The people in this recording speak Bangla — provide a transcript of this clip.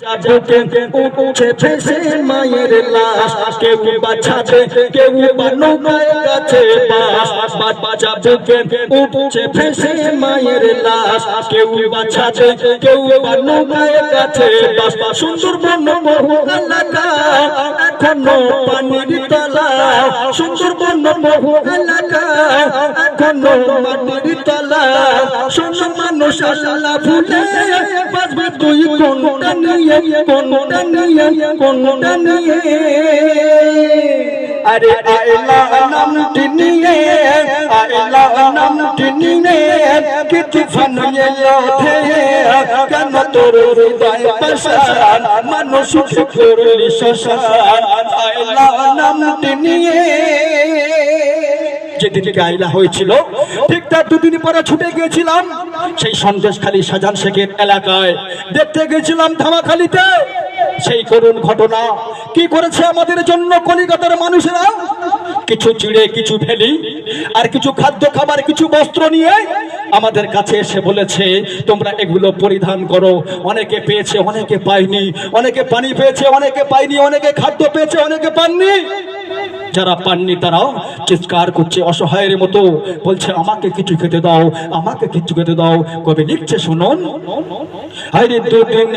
যাবুকে উঠছে ফেসে মায়ের লাশ, কেউ বাছাবে কেউ বা নৌকায় কাছে বাস। যাবুকে উঠছে ফেসে মায়ের লাশ, কেউ বাছাবে কেউ বা নৌকায় কাছে বাস। সুন্দরবন বহু এলাকা এখনো পানির তলা, সুন্দরবন বহু এলাকা এখনো মাটির তলা। শোন মানুষ আল্লাহ ভুলে বাঁচবে তুই কোনটা নিয়ে, কোনটা নিয়ে, কোনটা নিয়ে। আরে আইলা নামটি নিয়ে, আইলা নামটি নিয়ে কি তুফান এলো কেন তোর হৃদয় পাষাণ, মানুষ করলি শ্মশান। আইলা নামটি নিয়ে যেদিনকে আইলা হয়েছিল ঠিক তার দুদিন পরে ছুটে গিয়েছিলাম সেই সন্দেশখালী শাহজাহান শেখের এলাকায়, দেখতে গেছিলাম ধামাখালীতে সেই করুণ ঘটনা। কি করেছে আমাদের জন্য কলিকাতার মানুষেরা, কিছু চিড়ে কিছু ফেলি আর কিছু খাদ্য খাবার কিছু বস্ত্র নিয়ে আমাদের কাছে এসে বলেছে তোমরা এগুলো পরিধান করো। অনেকে পেয়েছে অনেকে পায়নি, অনেকে পানি পেয়েছে অনেকে পায়নি, অনেকে খাদ্য পেয়েছে অনেকে পাননি। যারা পাননি তারাও চিৎকার করছে অসহায়ের মতো, বলছে আমাকে কিছু খেতে দাও, আমাকে কিছু খেতে দাও। কবে লিখছে শুনুন, আরে দুদিন